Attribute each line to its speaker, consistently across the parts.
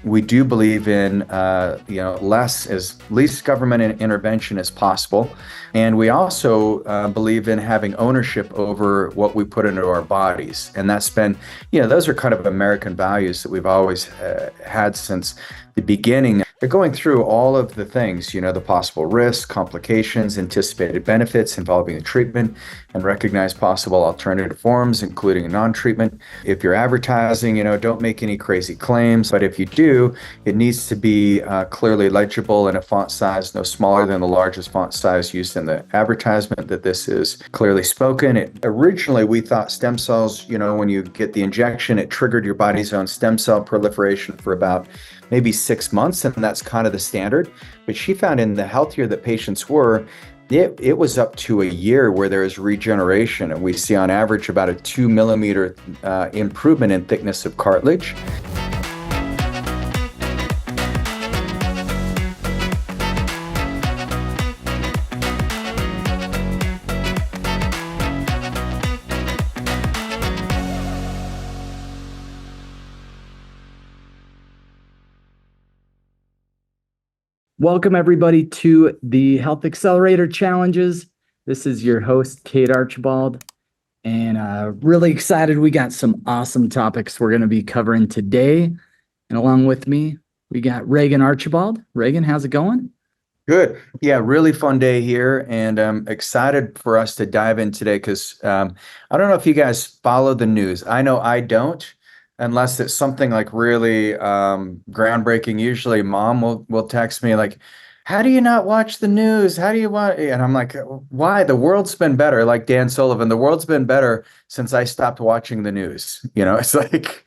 Speaker 1: We do believe in least government intervention as possible, and we also believe in having ownership over what we put into our bodies. And that's been, those are kind of American values that we've always had since the beginning. They're going through all of the things, the possible risks, complications, anticipated benefits involving the treatment, and recognize possible alternative forms, including non-treatment. If you're advertising, don't make any crazy claims, but if you do, it needs to be clearly legible in a font size no smaller than the largest font size used in the advertisement, that this is clearly spoken. Originally, we thought stem cells, when you get the injection, it triggered your body's own stem cell proliferation for about maybe 6 months, and that's kind of the standard. But she found in the healthier that patients were, it was up to a year where there is regeneration, and we see on average about a 2 millimeter improvement in thickness of cartilage.
Speaker 2: Welcome, everybody, to the Health Accelerator Challenges. This is your host, Cade Archibald, and really excited. We got some awesome topics we're going to be covering today. And along with me, we got Regan Archibald. Regan, how's it going?
Speaker 1: Good. Yeah, really fun day here, and I'm excited for us to dive in today because I don't know if you guys follow the news. I know I don't. Unless it's something like really groundbreaking. Usually mom will text me like, how do you not watch the news? How do you want? And I'm like, why? The world's been better. Like Dan Sullivan, the world's been better since I stopped watching the news. It's like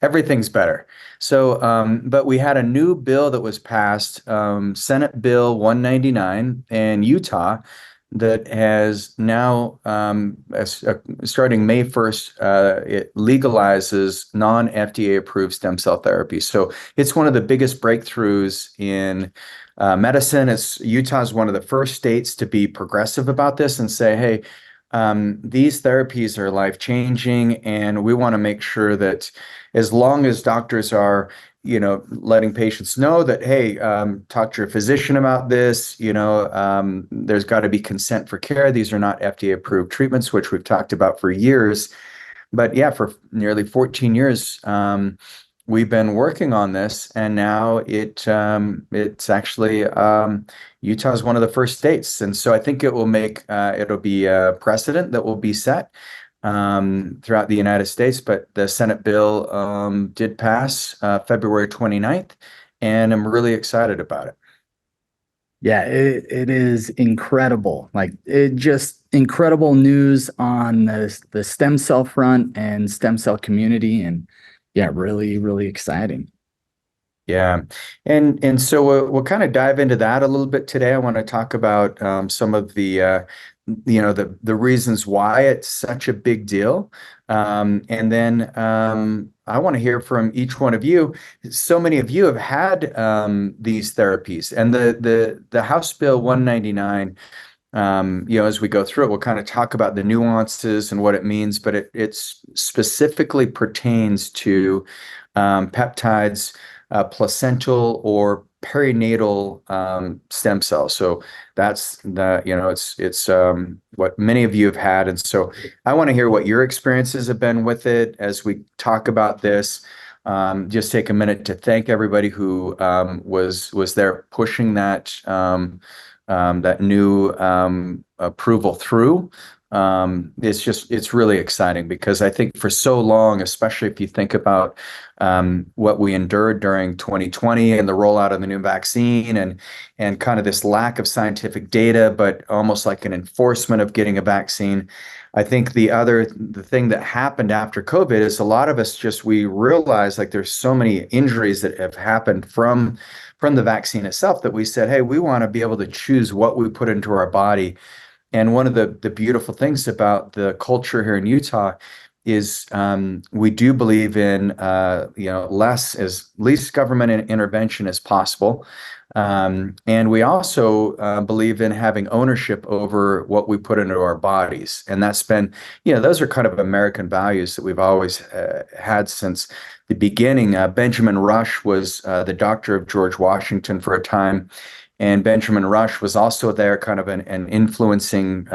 Speaker 1: everything's better. So, but we had a new bill that was passed, Senate Bill 199 in Utah, that has now, starting May 1st, it legalizes non-FDA approved stem cell therapy. So it's one of the biggest breakthroughs in medicine. Utah is one of the first states to be progressive about this and say, hey, these therapies are life-changing, and we want to make sure that as long as doctors are letting patients know that, hey, talk to your physician about this, there's got to be consent for care. These are not FDA approved treatments, which we've talked about for years. But yeah, for nearly 14 years, we've been working on this, and now it's actually, Utah is one of the first states. And so I think it'll be a precedent that will be set throughout the United States. But the Senate bill did pass February 29th, and I'm really excited about it.
Speaker 2: Yeah, it is incredible. Just incredible news on the stem cell front and stem cell community. And yeah, really, really exciting.
Speaker 1: Yeah. And so we'll kind of dive into that a little bit today. I want to talk about some of the reasons why it's such a big deal. And then I want to hear from each one of you. So many of you have had these therapies, and the House Bill 199, as we go through it, we'll kind of talk about the nuances and what it means, but it specifically pertains to peptides, placental or perinatal stem cells. So that's it's what many of you have had. And so I want to hear what your experiences have been with it as we talk about this. Just take a minute to thank everybody who was there pushing that new approval through. It's really exciting because I think for so long, especially if you think about what we endured during 2020 and the rollout of the new vaccine and kind of this lack of scientific data, but almost like an enforcement of getting a vaccine. I think the thing that happened after COVID is a lot of us we realized like there's so many injuries that have happened from the vaccine itself that we said, hey, we want to be able to choose what we put into our body. And one of the beautiful things about the culture here in Utah is we do believe in least government intervention as possible. And we also believe in having ownership over what we put into our bodies. And that's been, those are kind of American values that we've always had since the beginning. Benjamin Rush was the doctor of George Washington for a time. And Benjamin Rush was also there, kind of an influencing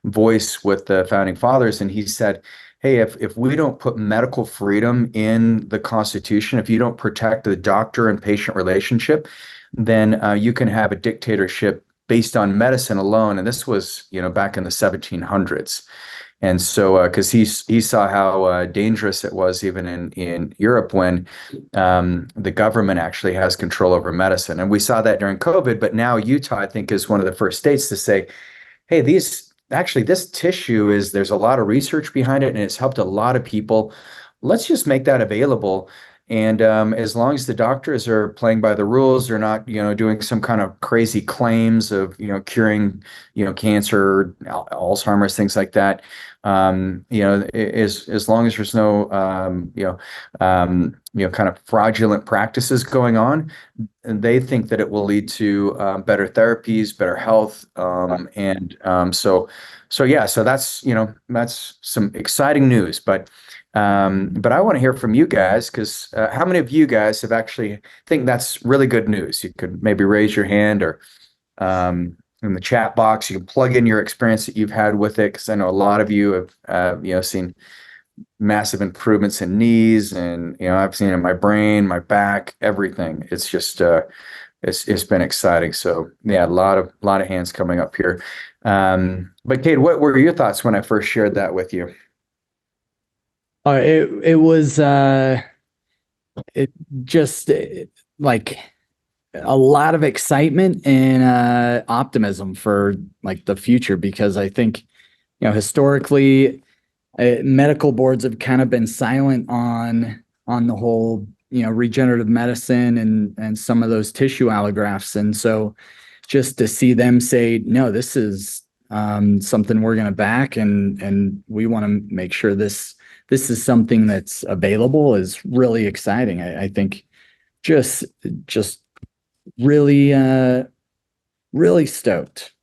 Speaker 1: voice with the founding fathers. And he said, hey, if we don't put medical freedom in the Constitution, if you don't protect the doctor and patient relationship, then you can have a dictatorship based on medicine alone. And this was, back in the 1700s. And so, because he saw how dangerous it was even in Europe when the government actually has control over medicine. And we saw that during COVID, but now Utah, I think, is one of the first states to say, hey, this tissue there's a lot of research behind it and it's helped a lot of people. Let's just make that available. And as long as the doctors are playing by the rules, they're not, doing some kind of crazy claims of, curing, cancer, Alzheimer's, things like that. As long as there's no, kind of fraudulent practices going on, and they think that it will lead to better therapies, better health, so that's some exciting news. But I want to hear from you guys because how many of you guys have actually think that's really good news? You could maybe raise your hand or in the chat box. You can plug in your experience that you've had with it because I know a lot of you have seen massive improvements in knees, and I've seen it in my brain, my back, everything. It's just it's been exciting. So yeah, a lot of hands coming up here. But Cade, what were your thoughts when I first shared that with you?
Speaker 2: It was it just like a lot of excitement and optimism for like the future, because I think historically medical boards have kind of been silent on the whole regenerative medicine and some of those tissue allografts, and so just to see them say no, this is something we're going to back and we want to make sure this is something that's available is really exciting. I think just really really stoked.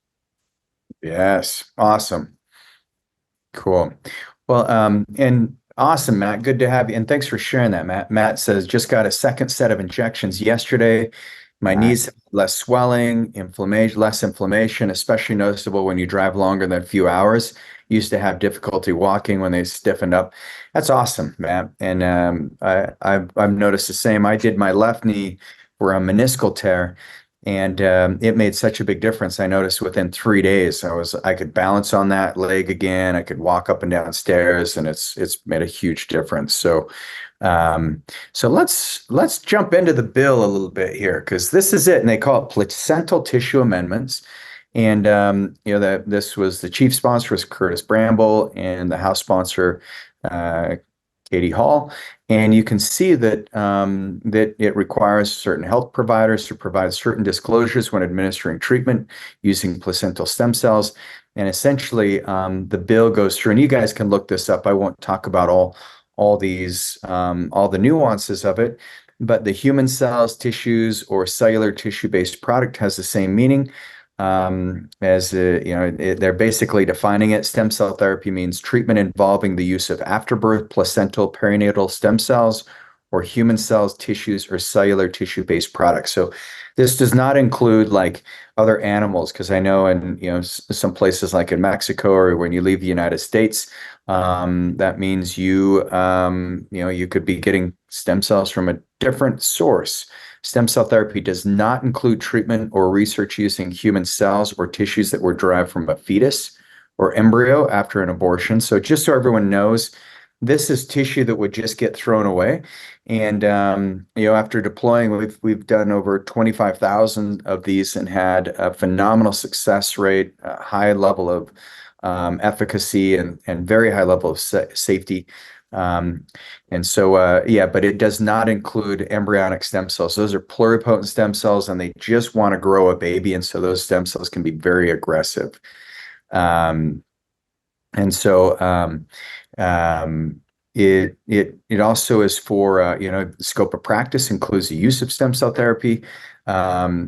Speaker 1: Yes, awesome, cool. Well, and awesome, Matt. Good to have you, and thanks for sharing that, Matt. Matt says just got a second set of injections yesterday. My knees have less swelling, less inflammation, especially noticeable when you drive longer than a few hours. Used to have difficulty walking when they stiffened up. That's awesome, Matt. And I've noticed the same. I did my left knee for a meniscal tear, and it made such a big difference. I noticed within 3 days, I could balance on that leg again. I could walk up and down stairs, and it's made a huge difference. So let's jump into the bill a little bit here because this is it, and they call it placental tissue amendments. And that this was the chief sponsor was Curtis Bramble, and the House sponsor Katie Hall. And you can see that that it requires certain health providers to provide certain disclosures when administering treatment using placental stem cells. And essentially, the bill goes through, and you guys can look this up. I won't talk about all the nuances of it, but the human cells, tissues, or cellular tissue-based product has the same meaning. They're basically defining it. Stem cell therapy means treatment involving the use of afterbirth placental perinatal stem cells or human cells, tissues, or cellular tissue-based products. So this does not include like other animals, because I know in some places like in Mexico or when you leave the United States, that means you could be getting stem cells from a different source. Stem cell therapy does not include treatment or research using human cells or tissues that were derived from a fetus or embryo after an abortion. So just so everyone knows, this is tissue that would just get thrown away. And after deploying, we've done over 25,000 of these and had a phenomenal success rate, a high level of efficacy, and very high level of safety. But it does not include embryonic stem cells. Those are pluripotent stem cells, and they just want to grow a baby, and so those stem cells can be very aggressive. And so um, it also is for the scope of practice includes the use of stem cell therapy,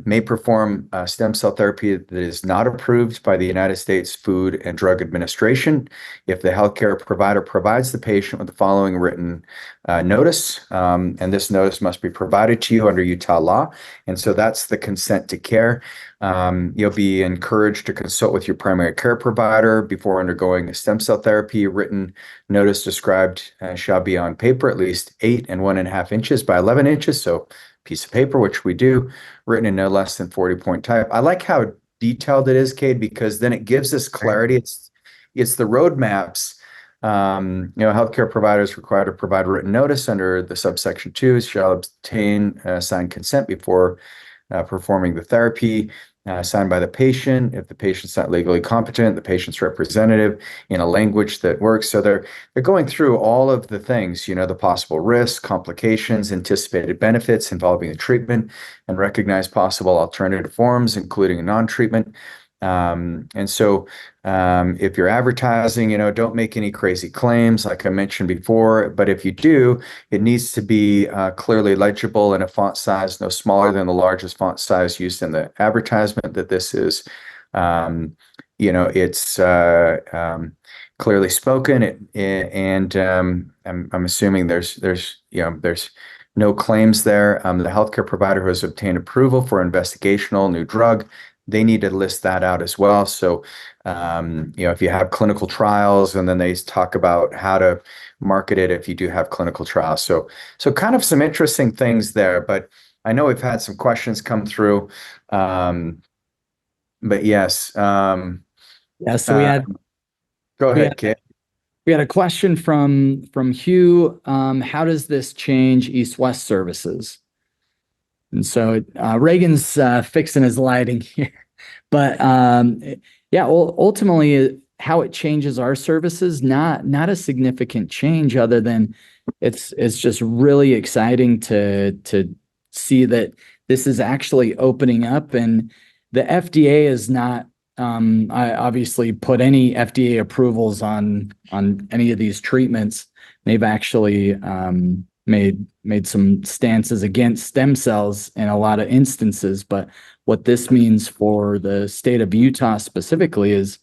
Speaker 1: may perform stem cell therapy that is not approved by the United States Food and Drug Administration if the healthcare provider provides the patient with the following written notice, and this notice must be provided to you under Utah law. And so that's the consent to care. You'll be encouraged to consult with your primary care provider before undergoing a stem cell therapy. Written notice described shall be on paper at least 8 1/2 inches by 11 inches. So piece of paper, which we do, written in no less than 40-point type. I like how detailed it is, Cade, because then it gives us clarity. It's the roadmaps. Healthcare providers required to provide written notice under the subsection 2 shall obtain signed consent before performing the therapy, signed by the patient. If the patient's not legally competent, the patient's representative in a language that works. So they're going through all of the things, the possible risks, complications, anticipated benefits involving the treatment, and recognize possible alternative forms, including a non-treatment. And so if you're advertising, don't make any crazy claims, like I mentioned before. But if you do, it needs to be clearly legible in a font size no smaller than the largest font size used in the advertisement. That this is, it's clearly spoken. And I'm assuming there's no claims there. The healthcare provider who has obtained approval for investigational new drug, they need to list that out as well. So, if you have clinical trials, and then they talk about how to market it if you do have clinical trials. So kind of some interesting things there, but I know we've had some questions come through. But yes,
Speaker 2: Yeah, so we had
Speaker 1: go
Speaker 2: we
Speaker 1: ahead,
Speaker 2: had
Speaker 1: Kit.
Speaker 2: we had a question from Hugh. How does this change East-West services? And so Reagan's fixing his lighting here, but yeah, ultimately, how it changes our services, not a significant change, other than it's just really exciting to see that this is actually opening up, and the FDA is not. I obviously put any FDA approvals on any of these treatments. They've actually made some stances against stem cells in a lot of instances. But what this means for the state of Utah specifically is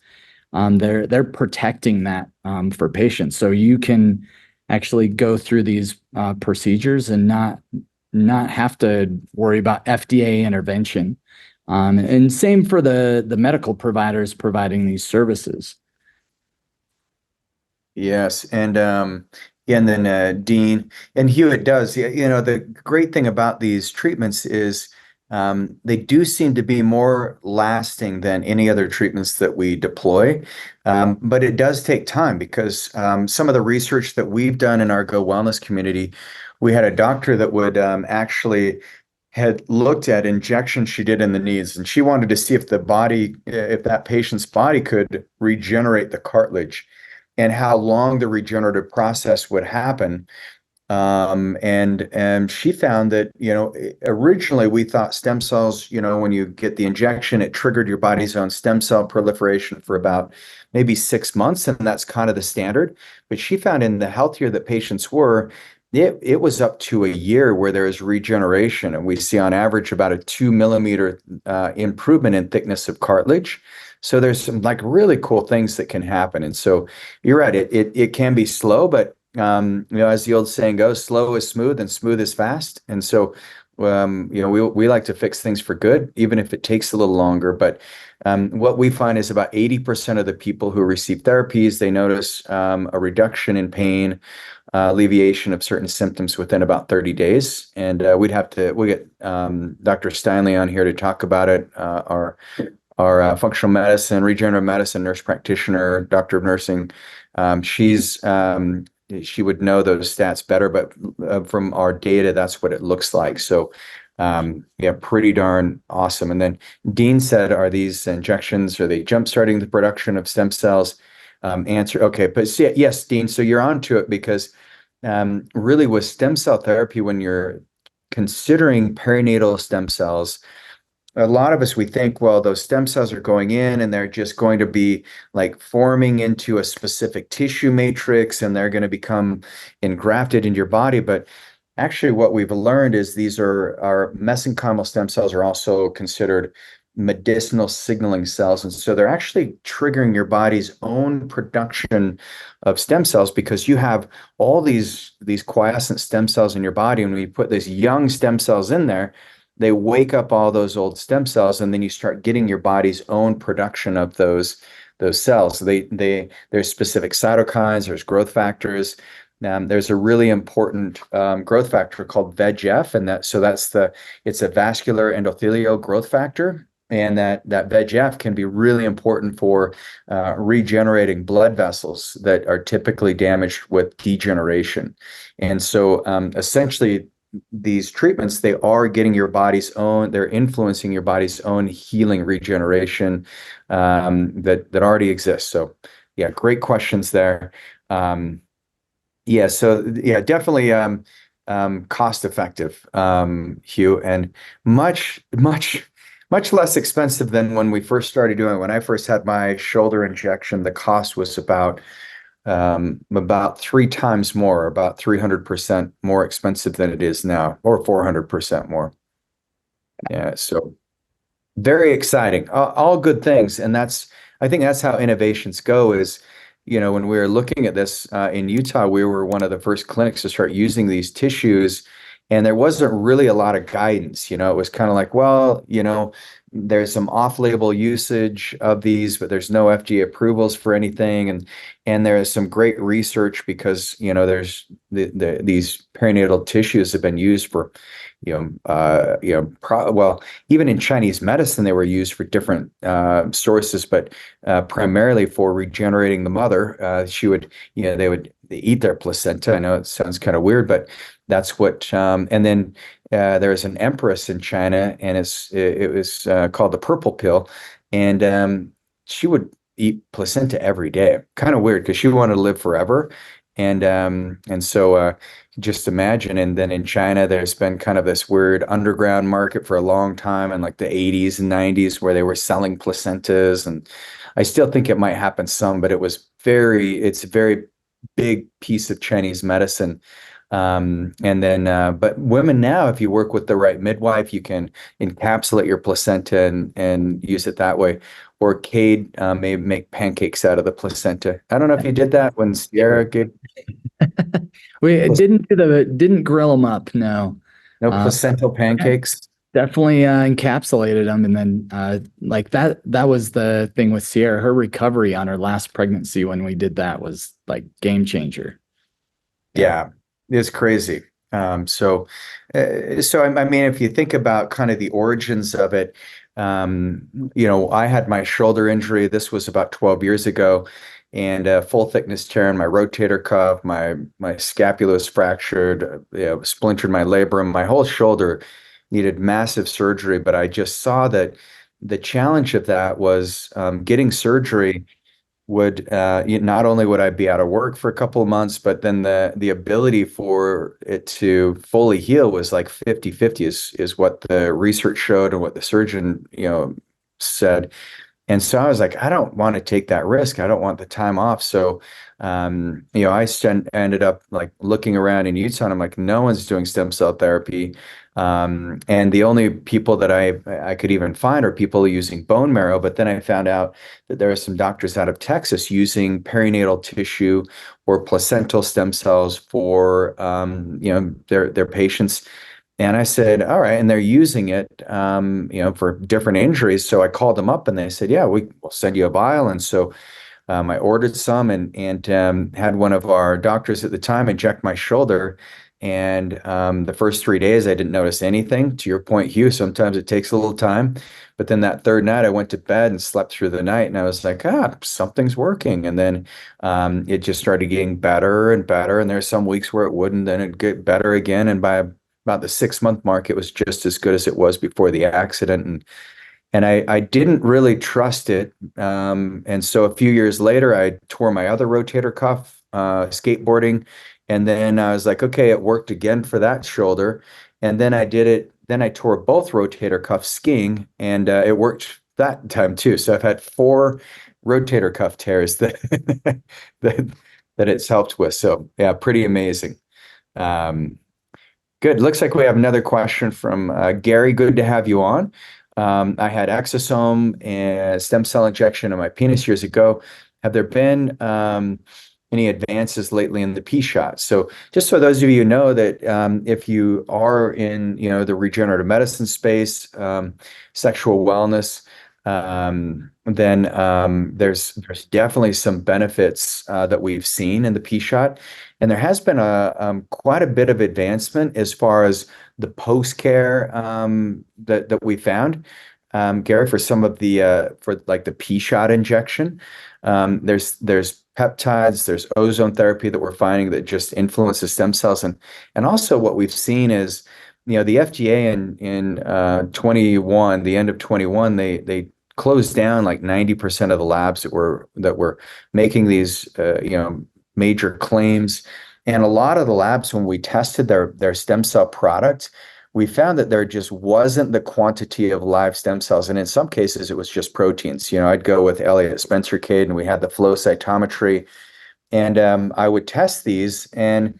Speaker 2: they're protecting that for patients. So you can actually go through these procedures and not have to worry about FDA intervention. And same for the medical providers providing these services.
Speaker 1: Yes, and then Dean and Hewitt does. The great thing about these treatments is they do seem to be more lasting than any other treatments that we deploy. But it does take time because some of the research that we've done in our Go Wellness community, we had a doctor that would actually had looked at injections she did in the knees, and she wanted to see if if that patient's body could regenerate the cartilage and how long the regenerative process would happen. And she found that, originally we thought stem cells, when you get the injection, it triggered your body's own stem cell proliferation for about maybe 6 months, and that's kind of the standard. But she found in the healthier that patients were, it was up to a year where there is regeneration, and we see on average about a 2 millimeter improvement in thickness of cartilage. So there's some like really cool things that can happen. And so you're right, it can be slow, but as the old saying goes, slow is smooth and smooth is fast. And so we like to fix things for good, even if it takes a little longer. But what we find is about 80% of the people who receive therapies, they notice a reduction in pain, alleviation of certain symptoms within about 30 days. And we'll get Dr. Steinley on here to talk about it. Our functional medicine, regenerative medicine nurse practitioner, doctor of nursing, she would know those stats better, but from our data, that's what it looks like. So, yeah, pretty darn awesome. And then Dean said, are these injections, are they jumpstarting the production of stem cells? Answer, okay, but yes, Dean, so you're on to it because really with stem cell therapy, when you're considering perinatal stem cells, a lot of us, we think, well, those stem cells are going in and they're just going to be like forming into a specific tissue matrix and they're going to become engrafted into your body. But actually, what we've learned is these are our mesenchymal stem cells are also considered medicinal signaling cells. And so they're actually triggering your body's own production of stem cells because you have all these quiescent stem cells in your body. And when you put these young stem cells in there, they wake up all those old stem cells, and then you start getting your body's own production of those cells. There's specific cytokines, there's growth factors. There's a really important growth factor called VEGF, and it's a vascular endothelial growth factor. And that VEGF can be really important for regenerating blood vessels that are typically damaged with degeneration. And so essentially, these treatments, they're influencing your body's own healing regeneration that already exists. So yeah, great questions there. Yeah, definitely cost effective, Hugh, and much less expensive than when we first started doing it. When I first had my shoulder injection, the cost was about three times more, about 300% more expensive than it is now, or 400% more. Yeah, so very exciting. All good things, and I think that's how innovations go. When we were looking at this in Utah, we were one of the first clinics to start using these tissues, and there wasn't really a lot of guidance. It was kind of like, well, there's some off-label usage of these, but there's no FDA approvals for anything, and there is some great research because there's these perinatal tissues have been used for well, even in Chinese medicine, they were used for different sources, but primarily for regenerating the mother. They would eat their placenta. I know it sounds kind of weird, but that's what. And then there's an empress in China, and it was called the purple pill, and she would eat placenta every day. Kind of weird because she wanted to live forever, and so. Just imagine. And then in China, there's been kind of this weird underground market for a long time in like the 80s and 90s where they were selling placentas. And I still think it might happen some, but it's a very big piece of Chinese medicine. But women now, if you work with the right midwife, you can encapsulate your placenta and use it that way. Or Cade may make pancakes out of the placenta. I don't know if you did that when Sierra gave.
Speaker 2: We didn't grill them up, no.
Speaker 1: No placental pancakes.
Speaker 2: Definitely encapsulated them, and then like that was the thing with Sierra. Her recovery on her last pregnancy when we did that was like game changer.
Speaker 1: Yeah, it's crazy. I mean, if you think about kind of the origins of it, I had my shoulder injury. This was about 12 years ago, and a full thickness tear in my rotator cuff. My scapula was fractured, splintered my labrum. My whole shoulder needed massive surgery, but I just saw that the challenge of that was getting surgery would not only would I be out of work for a couple of months, but then the ability for it to fully heal was like 50-50 is what the research showed and what the surgeon, said. And so I was like, I don't want to take that risk. I don't want the time off. So, ended up like looking around in Utah, and I'm like, no one's doing stem cell therapy. And the only people that I could even find are people using bone marrow. But then I found out that there are some doctors out of Texas using perinatal tissue or placental stem cells for, their patients. And I said, all right. And they're using it, for different injuries. So I called them up and they said, yeah, we'll send you a vial. And so I ordered some and had one of our doctors at the time inject my shoulder. And the first 3 days, I didn't notice anything. To your point, Hugh, sometimes it takes a little time. But then that third night, I went to bed and slept through the night. And I was like, something's working. And then it just started getting better and better. And there's some weeks where it wouldn't, then it'd get better again. And by about the 6 month mark, it was just as good as it was before the accident. And I didn't really trust it. And so a few years later, I tore my other rotator cuff skateboarding. And then I was like, okay, it worked again for that shoulder. And then I did it Then I tore both rotator cuffs skiing, and it worked that time too. So I've had four rotator cuff tears that that it's helped with. So yeah, pretty amazing. Um, Good. Looks like we have another question from Gary. Good to have you on. I had exosome and stem cell injection in my penis years ago. Have there been any advances lately in the P shot? So, just so those of you know that if you are in, the regenerative medicine space, sexual wellness, then there's definitely some benefits that we've seen in the P shot. And there has been a quite a bit of advancement as far as the post care that we found, Gary, for some of the for like the P shot injection. There's peptides, there's ozone therapy that we're finding that just influences stem cells, and also what we've seen is, the FDA in 21, the end of 21, they closed down like 90% of the labs that were making these major claims. And a lot of the labs, when we tested their stem cell product, we found that there just wasn't the quantity of live stem cells. And in some cases, it was just proteins. I'd go with Elliot Spencer Cade, and we had the flow cytometry, and I would test these, and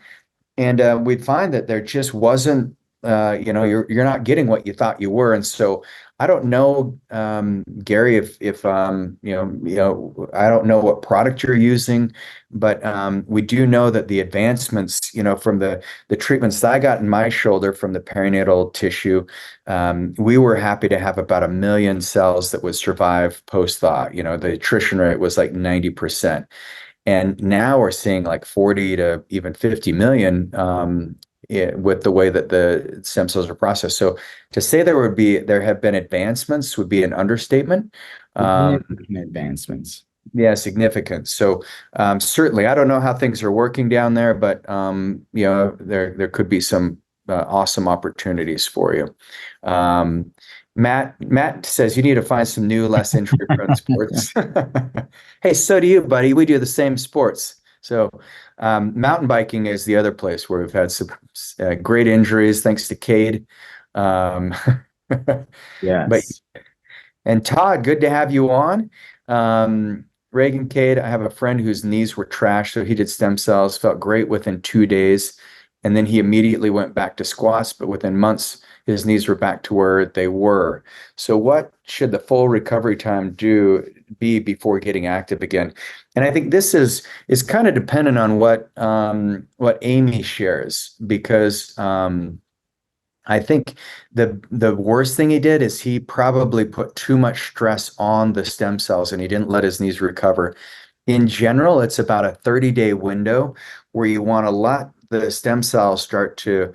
Speaker 1: we'd find that there just wasn't, you're not getting what you thought you were. And so I don't know, Gary, if I don't know what product you're using, but we do know that the advancements, from the treatments that I got in my shoulder from the perinatal tissue, we were happy to have about 1 million cells that would survive post-thaw. The attrition rate was like 90%. And now we're seeing like 40 to even 50 million, with the way that the stem cells are processed. So to say there have been advancements would be an understatement.
Speaker 2: Significant advancements.
Speaker 1: Yeah, significant. So certainly, I don't know how things are working down there, but there could be some awesome opportunities for you. Matt says you need to find some new, less injury-prone sports. Hey, so do you, buddy. We do the same sports. So mountain biking is the other place where we've had some great injuries thanks to Cade. Um, but
Speaker 2: Yes.
Speaker 1: and Todd, good to have you on. Reagan, Cade, I have a friend whose knees were trashed, so he did stem cells, felt great within 2 days, and then he immediately went back to squats, but within months, his knees were back to where they were. So what should the full recovery time be before getting active again? And I think this is kind of dependent on what Amy shares, because I think the worst thing he did is he probably put too much stress on the stem cells and he didn't let his knees recover. In general, it's about a 30-day window where you want to let the stem cells start to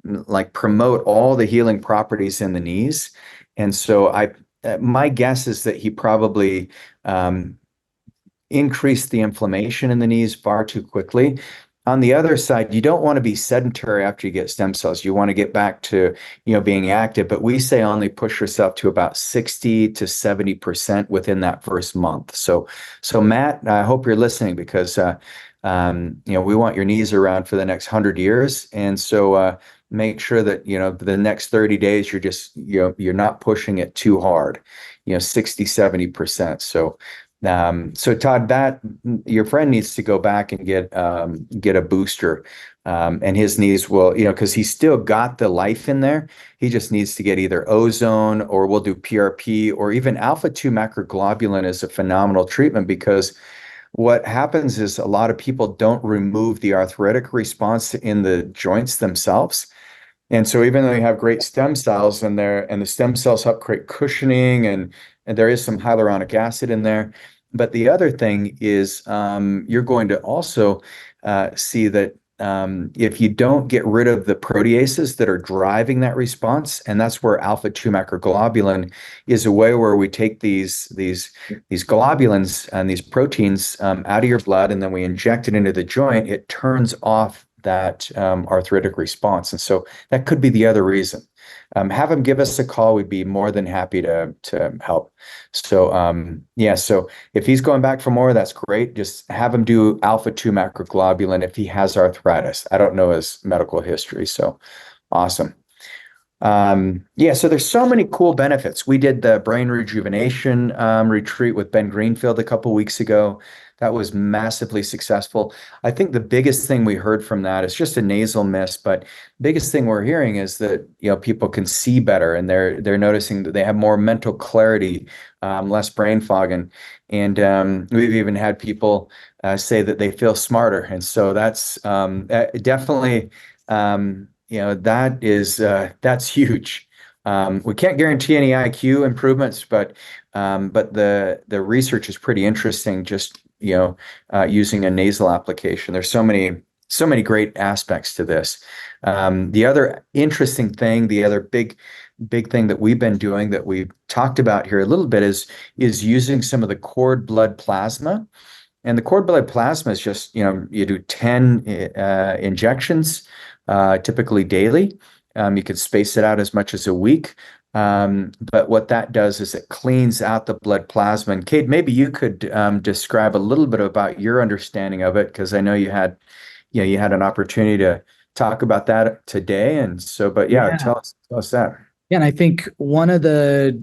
Speaker 1: like promote all the healing properties in the knees. And so my guess is that he probably increased the inflammation in the knees far too quickly. On the other side, you don't want to be sedentary after you get stem cells. You want to get back to, being active, but we say only push yourself to about 60 to 70% within that first month. So Matt, I hope you're listening, because we want your knees around for the next 100 years. And so make sure that, the next 30 days, you're just, you're not pushing it too hard, 60, 70%. So Todd, that your friend needs to go back and get a booster, and his knees will, because he's still got the life in there. He just needs to get either ozone, or we'll do PRP, or even alpha-2 macroglobulin is a phenomenal treatment, because what happens is a lot of people don't remove the arthritic response in the joints themselves. And so even though you have great stem cells in there, and the stem cells help create cushioning, and there is some hyaluronic acid in there. But the other thing is, you're going to also see that if you don't get rid of the proteases that are driving that response, and that's where alpha-2 macroglobulin is a way where we take these globulins and these proteins out of your blood, and then we inject it into the joint. It turns off that arthritic response. And so that could be the other reason. Have him give us a call. We'd be more than happy to help. So so if he's going back for more, that's great. Just have him do alpha-2 macroglobulin if he has arthritis. I don't know his medical history, so awesome. Yeah, so there's so many cool benefits. We did the brain rejuvenation retreat with Ben Greenfield a couple weeks ago. That was massively successful. I think the biggest thing we heard from that is just a nasal mist, but biggest thing we're hearing is that people can see better and they're noticing that they have more mental clarity, less brain fog, and we've even had people say that they feel smarter, and so that's definitely. That's huge. We can't guarantee any IQ improvements, but the research is pretty interesting. Just using a nasal application, there's so many great aspects to this. The other interesting thing, the other big thing that we've been doing that we've talked about here a little bit is using some of the cord blood plasma. And the cord blood plasma is just, you do 10 injections, typically daily. You could space it out as much as a week. But what that does is it cleans out the blood plasma. And Cade, maybe you could describe a little bit about your understanding of it, because I know you had an opportunity to talk about that today. And so, but yeah,
Speaker 2: Yeah.
Speaker 1: tell us that.
Speaker 2: Yeah, and I think one of the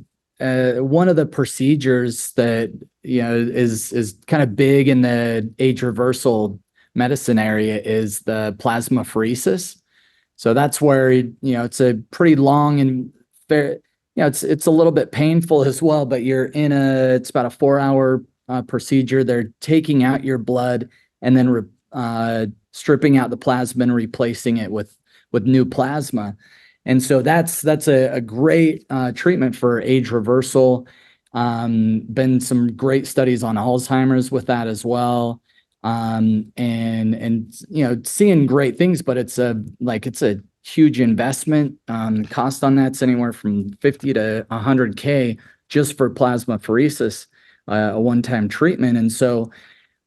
Speaker 2: procedures that is kind of big in the age reversal medicine area is the plasmapheresis. So that's where it's a pretty long and fair, it's a little bit painful as well, but it's about a 4 hour procedure. They're taking out your blood and then stripping out the plasma and replacing it with new plasma. And so that's a great treatment for age reversal. Been some great studies on Alzheimer's with that as well. And seeing great things, but it's a huge investment. Cost on that's anywhere from 50 to 100K just for plasmapheresis, a one-time treatment. And so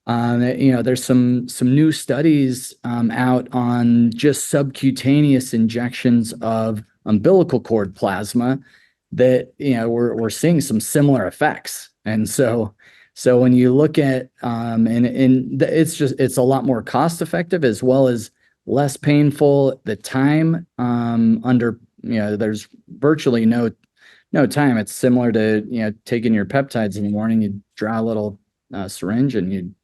Speaker 2: there's some new studies out on just subcutaneous injections of umbilical cord plasma that we're seeing some similar effects. And so when you look at it's a lot more cost effective as well as less painful. The time there's virtually no time. It's similar to taking your peptides in the morning. You draw a little syringe and you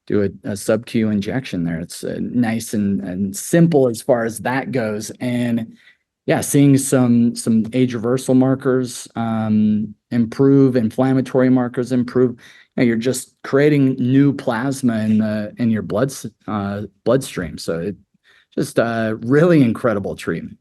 Speaker 2: do a sub-Q injection there. It's nice and simple as far as that goes. And yeah, seeing some age reversal markers improve, inflammatory markers improve. You're just creating new plasma in your bloodstream. So it just a really incredible treatment.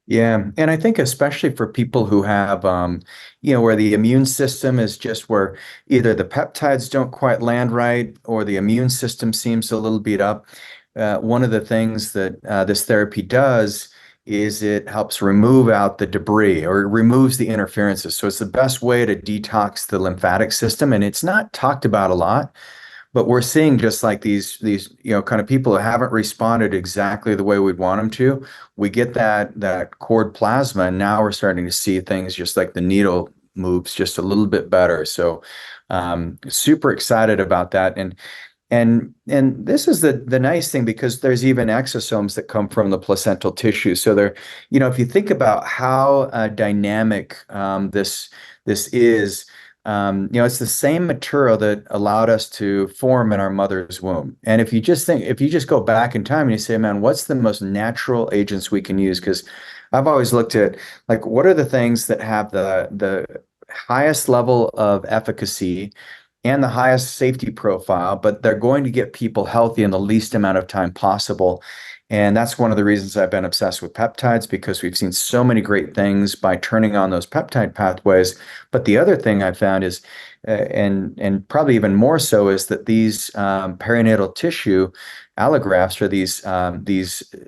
Speaker 1: Yeah, and I think especially for people who have, where the immune system is just where either the peptides don't quite land right or the immune system seems a little beat up. One of the things that this therapy does is it helps remove out the debris or it removes the interferences. So it's the best way to detox the lymphatic system, and it's not talked about a lot. But we're seeing just like these kind of people who haven't responded exactly the way we'd want them to. We get that cord plasma, and now we're starting to see things just like the needle moves just a little bit better. So super excited about that. And this is the nice thing, because there's even exosomes that come from the placental tissue. So if you think about how dynamic this is. It's the same material that allowed us to form in our mother's womb. And if you just go back in time and you say, man, what's the most natural agents we can use? Because I've always looked at like, what are the things that have the highest level of efficacy and the highest safety profile, but they're going to get people healthy in the least amount of time possible. And that's one of the reasons I've been obsessed with peptides, because we've seen so many great things by turning on those peptide pathways. But the other thing I found is, and probably even more so, is that these perinatal tissue allografts, or these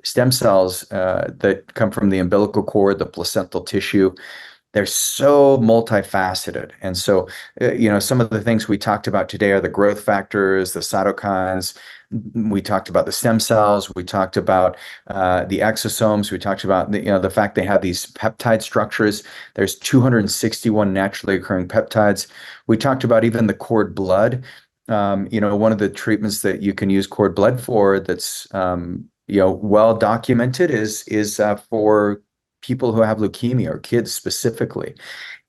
Speaker 1: stem cells that come from the umbilical cord, the placental tissue, they're so multifaceted. And so, some of the things we talked about today are the growth factors, the cytokines. We talked about the stem cells. We talked about the exosomes. We talked about the fact they have these peptide structures. There's 261 naturally occurring peptides. We talked about even the cord blood. One of the treatments that you can use cord blood for that's well documented is for people who have leukemia or kids specifically.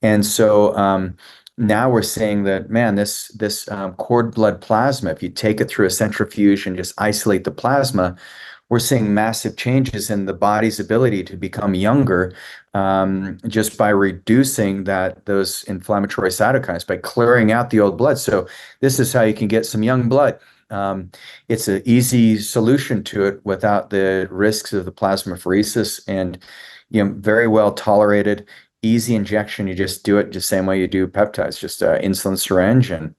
Speaker 1: And so now we're saying that, man, this cord blood plasma, if you take it through a centrifuge and just isolate the plasma, we're seeing massive changes in the body's ability to become younger, just by reducing those inflammatory cytokines, by clearing out the old blood. So this is how you can get some young blood. It's an easy solution to it without the risks of the plasmapheresis, and very well tolerated, easy injection. You just do it the same way you do peptides, just an insulin syringe, and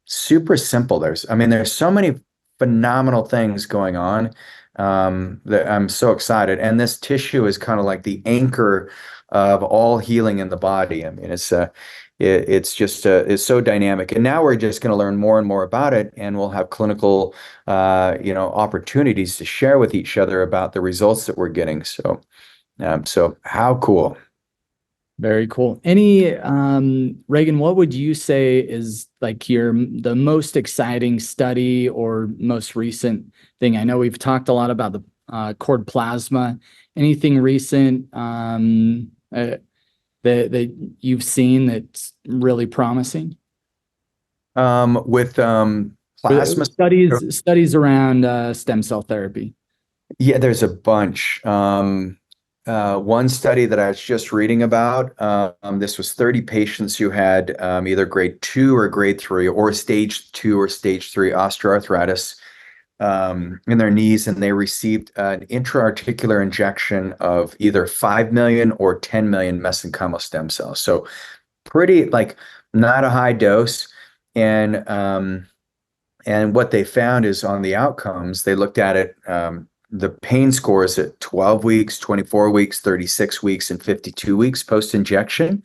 Speaker 1: super simple. There's so many phenomenal things going on, that I'm so excited. And this tissue is kind of like the anchor of all healing in the body. It's so dynamic. And now we're just going to learn more and more about it, and we'll have clinical, opportunities to share with each other about the results that we're getting. So how cool.
Speaker 2: Very cool. Regan, what would you say is like the most exciting study or most recent thing? I know we've talked a lot about the cord plasma. Anything recent that you've seen that's really promising?
Speaker 1: With plasma.
Speaker 2: Studies around stem cell therapy.
Speaker 1: Yeah, there's a bunch. One study that I was just reading about, this was 30 patients who had either grade 2 or grade 3 or stage 2 or stage 3 osteoarthritis in their knees, and they received an intra-articular injection of either 5 million or 10 million mesenchymal stem cells. So pretty, like, not a high dose. And what they found is, on the outcomes, they looked at it, the pain scores at 12 weeks, 24 weeks, 36 weeks, and 52 weeks post-injection.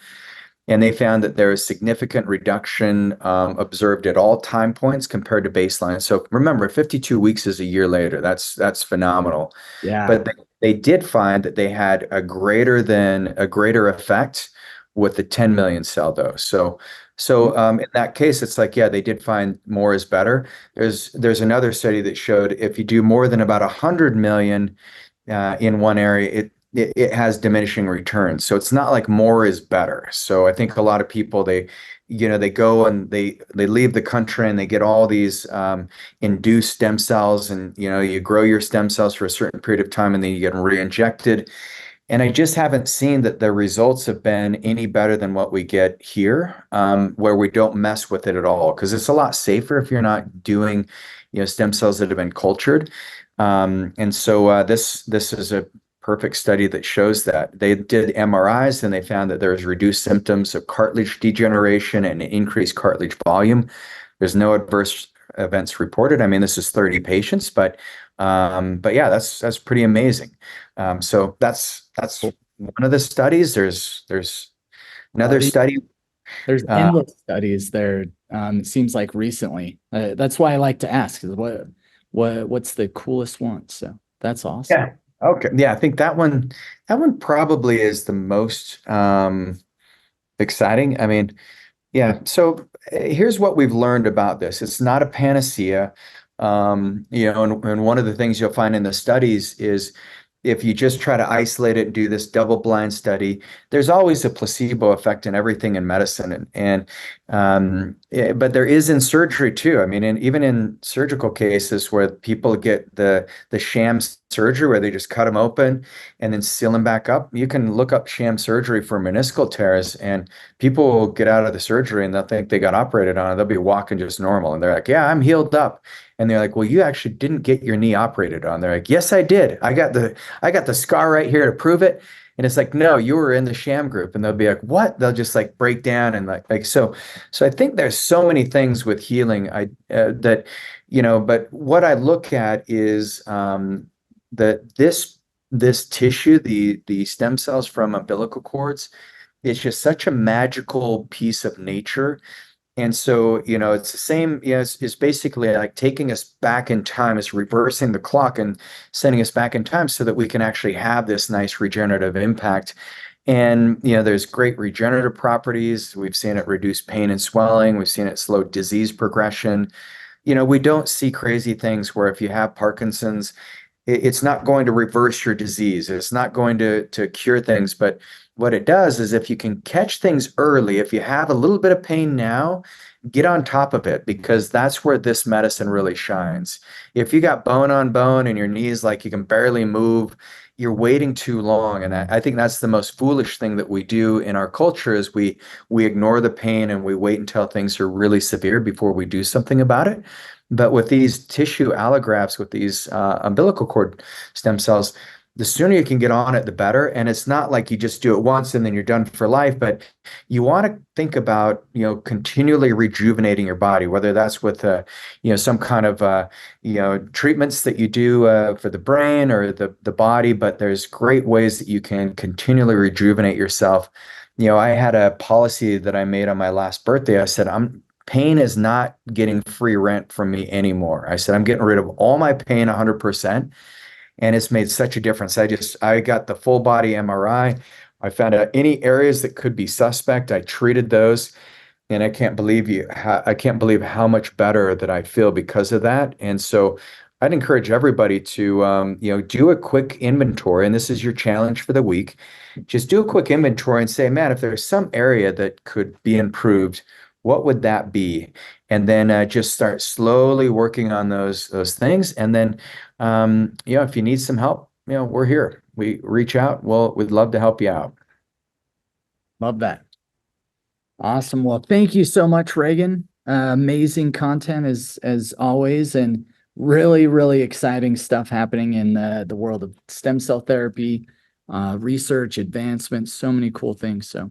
Speaker 1: And they found that there is significant reduction observed at all time points compared to baseline. So remember, 52 weeks is a year later. That's phenomenal.
Speaker 2: Yeah.
Speaker 1: But they did find that they had a greater effect with the 10 million cell dose. So in that case, it's like, yeah, they did find more is better. There's another study that showed if you do more than about 100 million in one area, it has diminishing returns. So it's not like more is better. So I think a lot of people, they go and they leave the country and they get all these induced stem cells, and you grow your stem cells for a certain period of time and then you get re-injected. And I just haven't seen that the results have been any better than what we get here, where we don't mess with it at all, because it's a lot safer if you're not doing, stem cells that have been cultured. And so this is a perfect study that shows that. They did MRIs and they found that there was reduced symptoms of cartilage degeneration and increased cartilage volume. There's no adverse events reported. This is 30 patients, but yeah, that's pretty amazing. So that's one of the studies. There's another study.
Speaker 2: There's endless studies there. It seems like recently. That's why I like to ask, is what's the coolest one? So that's awesome.
Speaker 1: Yeah. Okay. Yeah, I think that one probably is the most exciting. Yeah. So here's what we've learned about this. It's not a panacea. And one of the things you'll find in the studies is, if you just try to isolate it and do this double-blind study, there's always a placebo effect in everything in medicine. But there is in surgery too. And even in surgical cases where people get the sham surgery, where they just cut them open and then seal them back up. You can look up sham surgery for meniscal tears, and people will get out of the surgery and they'll think they got operated on. They'll be walking just normal, and they're like, "Yeah, I'm healed up." And they're like, "Well, you actually didn't get your knee operated on." They're like, "Yes, I did. I got the scar right here to prove it." And it's like, "No, you were in the sham group." And they'll be like, "What?" They'll just like break down and like so. So I think there's so many things with healing that But what I look at is that this tissue, the stem cells from umbilical cords, is just such a magical piece of nature. And so, it's the same, it's basically like taking us back in time, it's reversing the clock and sending us back in time so that we can actually have this nice regenerative impact. And, there's great regenerative properties. We've seen it reduce pain and swelling. We've seen it slow disease progression. We don't see crazy things where if you have Parkinson's, it's not going to reverse your disease. It's not going to cure things. But what it does is if you can catch things early, if you have a little bit of pain now, get on top of it because that's where this medicine really shines. If you got bone on bone and your knees like you can barely move, you're waiting too long. And I think that's the most foolish thing that we do in our culture is we ignore the pain and we wait until things are really severe before we do something about it. But with these tissue allografts, with these umbilical cord stem cells, the sooner you can get on it, the better. And it's not like you just do it once and then you're done for life, but you want to think about, continually rejuvenating your body, whether that's with, some kind of, treatments that you do for the brain or the body. But there's great ways that you can continually rejuvenate yourself. I had a policy that I made on my last birthday. I said, pain is not getting free rent from me anymore. I said, I'm getting rid of all my pain 100%. And it's made such a difference. I got the full body MRI. I found out any areas that could be suspect. I treated those, and I can't believe how much better that I feel because of that. And so I'd encourage everybody to, do a quick inventory. And this is your challenge for the week. Just do a quick inventory and say, man, if there's some area that could be improved, what would that be? And then just start slowly working on those things. And then, if you need some help, we're here. We reach out. We'd love to help you out.
Speaker 2: Love that. Awesome. Well, thank you so much, Regan. Amazing content as always, and really, really exciting stuff happening in the world of stem cell therapy, research, advancement, so many cool things. So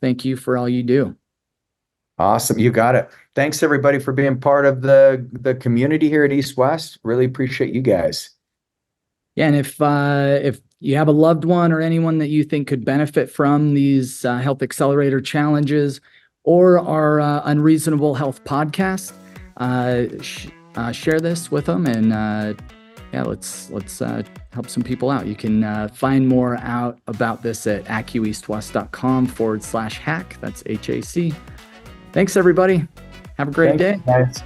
Speaker 2: thank you for all you do.
Speaker 1: Awesome. You got it. Thanks everybody for being part of the community here at East West. Really appreciate you guys.
Speaker 2: Yeah. And if you have a loved one or anyone that you think could benefit from these Health Accelerator challenges or our Unreasonable Health podcast, share this with them and let's help some people out. You can find more out about this at acueastwest.com/HAC. That's HAC. Thanks, everybody. Have a great day.
Speaker 1: Guys.